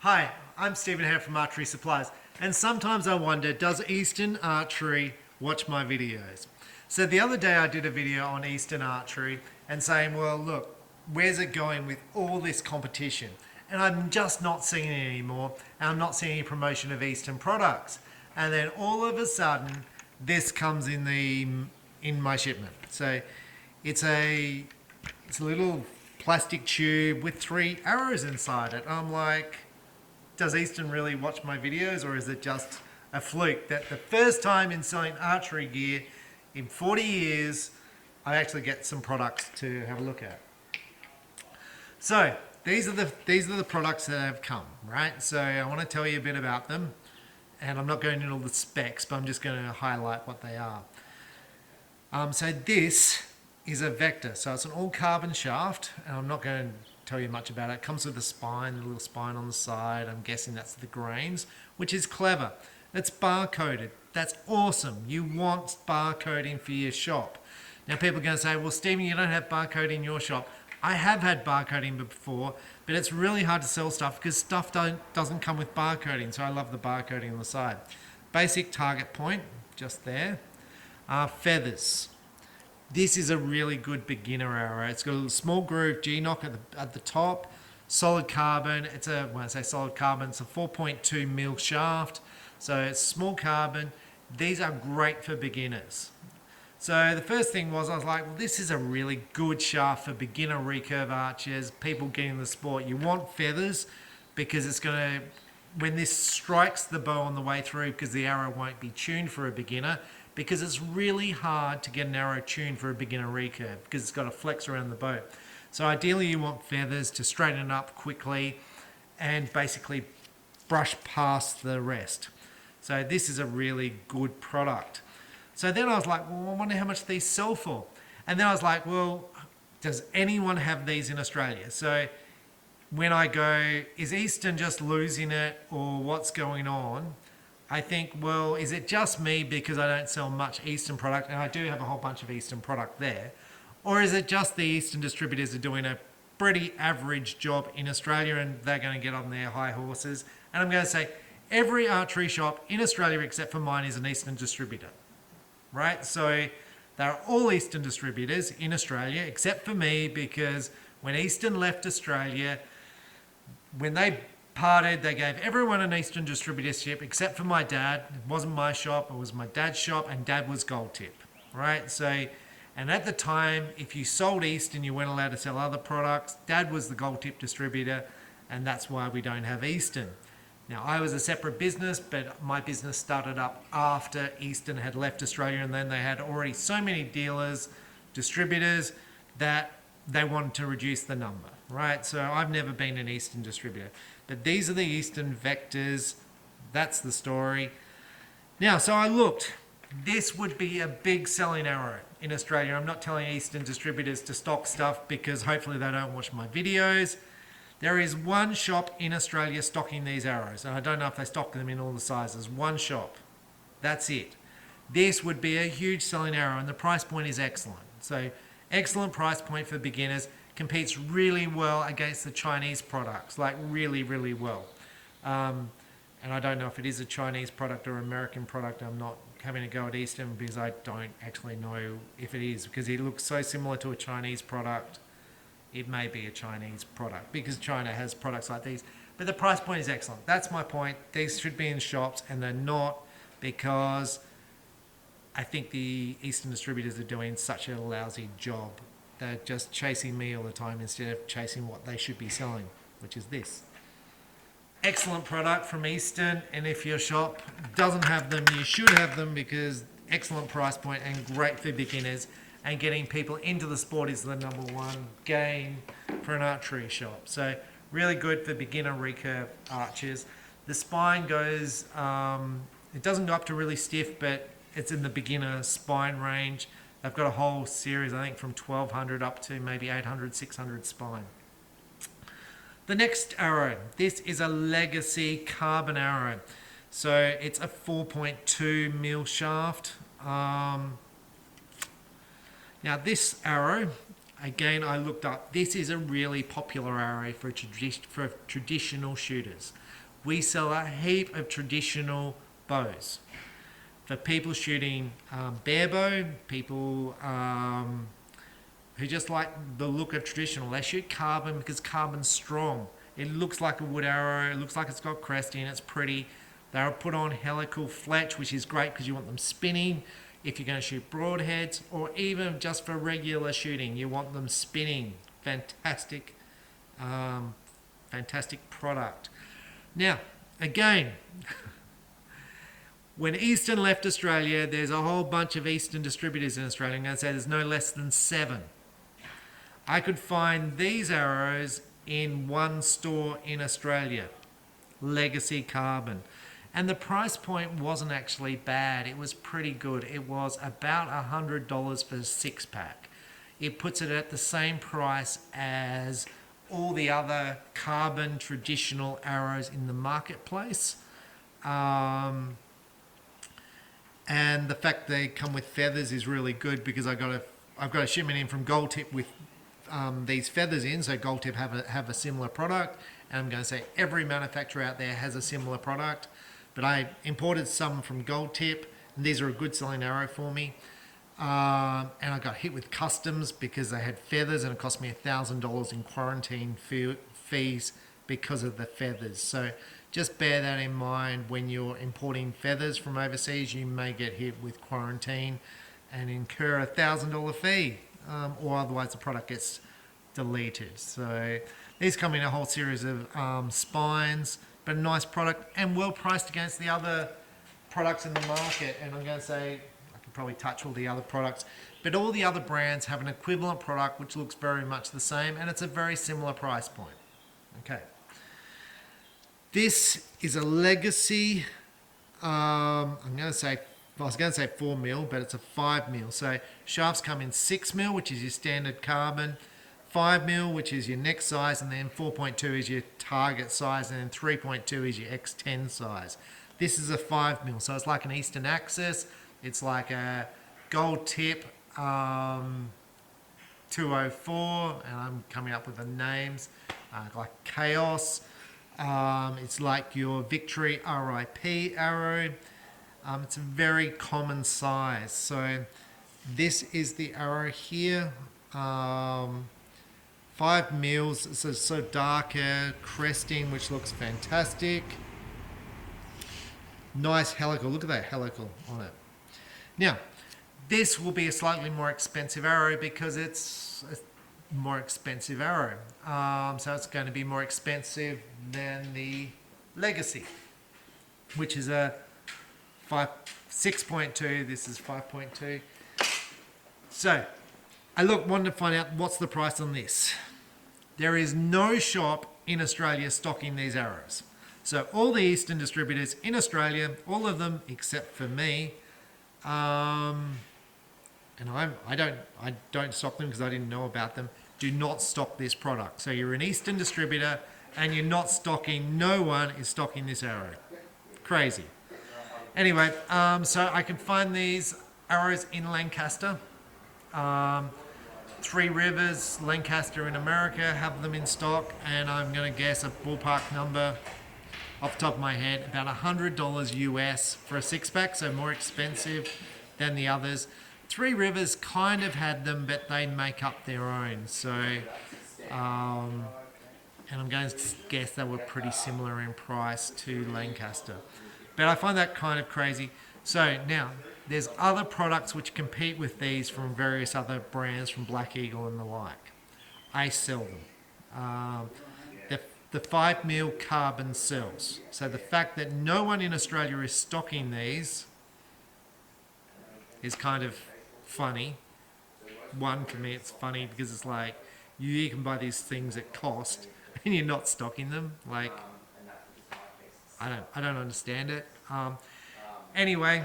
Hi, I'm Stephen here from Archery Supplies, and sometimes I wonder, does Easton Archery watch my videos? So the other day I did a video on Easton Archery and saying, well, look, where's it going with all this competition? And I'm just not seeing it anymore, and I'm not seeing any promotion of Easton products. And then all of a sudden, this comes in my shipment. So it's a little plastic tube with 3 arrows inside it. I'm like, does Easton really watch my videos, or is it just a fluke that the first time in selling archery gear in 40 years, I actually get some products to have a look at? So these are the products that have come, right? So I want to tell you a bit about them, and I'm not going into all the specs, but I'm just going to highlight what they are. So this is a Vector, so it's an all carbon shaft, and I'm not going to tell you much about it. It comes with a spine, a little spine on the side. I'm guessing that's the grains, which is clever. It's barcoded. That's awesome. You want barcoding for your shop. Now people are going to say, well, Stephen, you don't have barcoding in your shop. I have had barcoding before, but it's really hard to sell stuff because stuff doesn't come with barcoding, so I love the barcoding on the side. Basic target point, just there. Feathers. This is a really good beginner arrow. It's got a small groove G-knock at the top, solid carbon. When I say solid carbon, it's a 4.2 mil shaft. So it's small carbon. These are great for beginners. So the first thing was, I was like, well, this is a really good shaft for beginner recurve archers, people getting in the sport. You want feathers because it's going to, when this strikes the bow on the way through, because the arrow won't be tuned for a beginner, because it's really hard to get an arrow tuned for a beginner recurve because it's got a flex around the bow. So ideally you want feathers to straighten it up quickly and basically brush past the rest. So this is a really good product. So then I was like, well, I wonder how much these sell for. And then I was like, well, does anyone have these in Australia? So when I go, is Easton just losing it or what's going on? I think, well, is it just me because I don't sell much Easton product, and I do have a whole bunch of Easton product there? Or is it just the Easton distributors are doing a pretty average job in Australia and they're going to get on their high horses? And I'm going to say every archery shop in Australia except for mine is an Easton distributor, right? So they're all Easton distributors in Australia except for me, because when Easton left Australia, when they parted, they gave everyone an Easton distributorship except for my dad. It wasn't my shop, it was my dad's shop, and dad was gold tip, right? So, and at the time, if you sold Easton, you weren't allowed to sell other products. Dad was the gold tip distributor, and that's why we don't have Easton. Now, I was a separate business, but my business started up after Easton had left Australia, and then they had already so many dealers, distributors, that they wanted to reduce the number, right? So I've never been an Easton distributor. But these are the Easton Vectors. That's the story. Now, so I looked. This would be a big selling arrow in Australia. I'm not telling Easton distributors to stock stuff because hopefully they don't watch my videos. There is one shop in Australia stocking these arrows, and I don't know if they stock them in all the sizes. One shop. That's it. This would be a huge selling arrow, and the price point is excellent. So excellent price point for beginners. Competes really well against the Chinese products, like really, really well. And I don't know if it is a Chinese product or American product. I'm not having a go at Easton because I don't actually know if it is, because it looks so similar to a Chinese product. It may be a Chinese product because China has products like these. But the price point is excellent. That's my point. These should be in shops, and they're not, because I think the Easton distributors are doing such a lousy job. They're just chasing me all the time instead of chasing what they should be selling, which is this. Excellent product from Easton, and if your shop doesn't have them, you should have them, because excellent price point and great for beginners, and getting people into the sport is the #1 game for an archery shop. So really good for beginner recurve archers. The spine goes, it doesn't go up to really stiff, but it's in the beginner spine range. They've got a whole series, I think from 1200 up to maybe 800, 600 spine. The next arrow, this is a legacy carbon arrow. So it's a 4.2 mil shaft. Now this arrow, again, I looked up. This is a really popular arrow for traditional shooters. We sell a heap of traditional bows for people shooting bare bow, people who just like the look of traditional. They shoot carbon because carbon's strong. It looks like a wood arrow. It looks like it's got cresting. It's pretty. They're put on helical fletch, which is great because you want them spinning. If you're going to shoot broadheads, or even just for regular shooting, you want them spinning. Fantastic, fantastic product. Now, again, when Easton left Australia, there's a whole bunch of Easton distributors in Australia. I'm going to say there's no less than 7. I could find these arrows in one store in Australia, Legacy Carbon. And the price point wasn't actually bad. It was pretty good. It was about $100 for a 6-pack. It puts it at the same price as all the other carbon traditional arrows in the marketplace. And the fact they come with feathers is really good because I've got a shipment in from Gold Tip with these feathers in. So Gold Tip have a similar product. And I'm going to say every manufacturer out there has a similar product. But I imported some from Gold Tip, and these are a good selling arrow for me. And I got hit with customs because they had feathers, and it cost me $1,000 in quarantine fees because of the feathers. So just bear that in mind when you're importing feathers from overseas. You may get hit with quarantine and incur a $1,000 fee, or otherwise the product gets deleted. So these come in a whole series of spines, but a nice product and well priced against the other products in the market. And I'm going to say, I can probably touch all the other products, but all the other brands have an equivalent product which looks very much the same, and it's a very similar price point. Okay. This is a Legacy, I was going to say 4 mil, but it's a 5 mil. So shafts come in 6 mil, which is your standard carbon, 5 mil, which is your next size, and then 4.2 is your target size, and then 3.2 is your X10 size. This is a 5 mil, so it's like an Eastern Axis. It's like a Gold Tip 204, and I'm coming up with the names, like Chaos. It's like your Victory RIP arrow. It's a very common size. So this is the arrow here. 5 mils, so darker cresting, which looks fantastic. Nice helical. Look at that helical on it. Now, this will be a slightly more expensive arrow because it's a more expensive arrow. So it's going to be more expensive than the Legacy, which is a 6.2. This is 5.2. So I wanted to find out what's the price on this. There is no shop in Australia stocking these arrows. So all the Eastern distributors in Australia, all of them except for me, and I don't stock them because I didn't know about them, do not stock this product. So you're an Eastern distributor and you're not stocking, no one is stocking this arrow. Crazy. Anyway, so I can find these arrows in Lancaster. 3 Rivers, Lancaster in America have them in stock, and I'm going to guess a ballpark number off the top of my head, about $100 US for a 6-pack, so more expensive than the others. 3 Rivers kind of had them, but they make up their own. So, and I'm going to guess they were pretty similar in price to Lancaster. But I find that kind of crazy. So now, there's other products which compete with these from various other brands, from Black Eagle and the like. I sell them. The 5 mil carbon sells. So the fact that no one in Australia is stocking these is kind of funny. One, for me, it's funny because it's like, you can buy these things at cost and you're not stocking them. Like, I don't understand it. Anyway,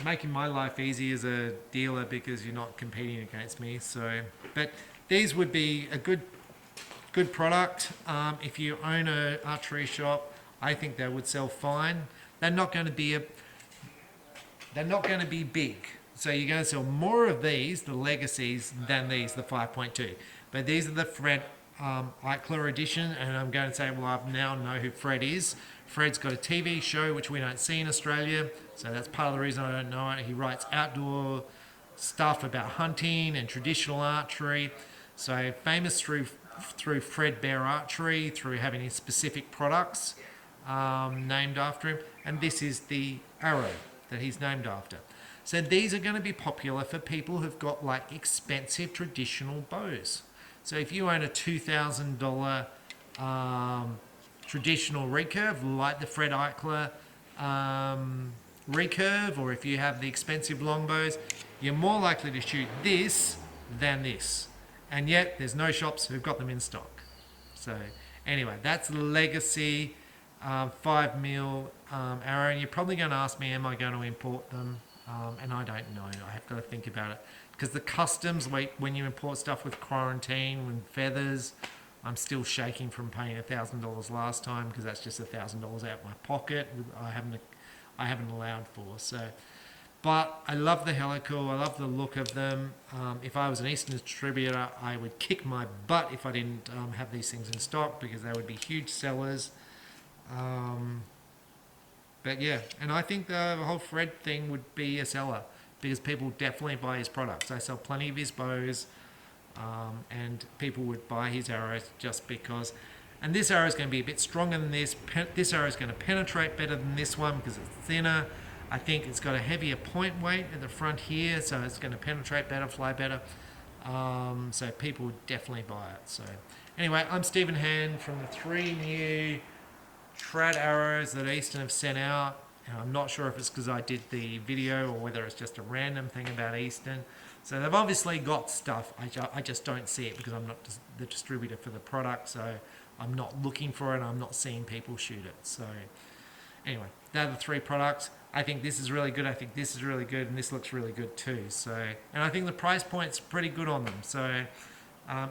making my life easy as a dealer because you're not competing against me. So, but these would be a good product. If you own an archery shop, I think they would sell fine. They're not going to be big. So you're going to sell more of these, the legacies, than these, the 5.2. But these are the Fred Eichler edition, and I'm going to say, well, I now know who Fred is. Fred's got a TV show which we don't see in Australia, so that's part of the reason I don't know it. He writes outdoor stuff about hunting and traditional archery. So famous through Fred Bear Archery, through having his specific products named after him. And this is the arrow that he's named after. So these are going to be popular for people who've got like expensive traditional bows. So if you own a $2,000 traditional recurve, like the Fred Eichler recurve, or if you have the expensive longbows, you're more likely to shoot this than this. And yet there's no shops who've got them in stock. So anyway, that's the legacy 5mm arrow. And you're probably going to ask me, am I going to import them? And I don't know. I have to think about it. Because the customs, when you import stuff with quarantine, with feathers, I'm still shaking from paying $1,000 last time, because that's just $1,000 out my pocket. I haven't allowed for. So, but I love the helical. I love the look of them. If I was an Eastern distributor, I would kick my butt if I didn't have these things in stock, because they would be huge sellers. But yeah, and I think the whole Fred thing would be a seller, because people definitely buy his products. I sell plenty of his bows, and people would buy his arrows just because. And this arrow is going to be a bit stronger than this. This arrow is going to penetrate better than this one because it's thinner. I think it's got a heavier point weight at the front here, so it's going to penetrate better, fly better. So people would definitely buy it. So anyway, I'm Stephen Hand from the 3 new trad arrows that Easton have sent out. I'm not sure if it's because I did the video or whether it's just a random thing about Easton. So they've obviously got stuff. I just don't see it because I'm not the distributor for the product. So I'm not looking for it. I'm not seeing people shoot it. So anyway, they're the 3 products. I think this is really good. I think this is really good. And this looks really good too. So, and I think the price point's pretty good on them. So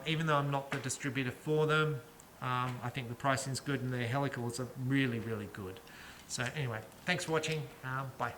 even though I'm not the distributor for them, I think the pricing's good and their helicals are really, really good. So anyway, thanks for watching. Bye.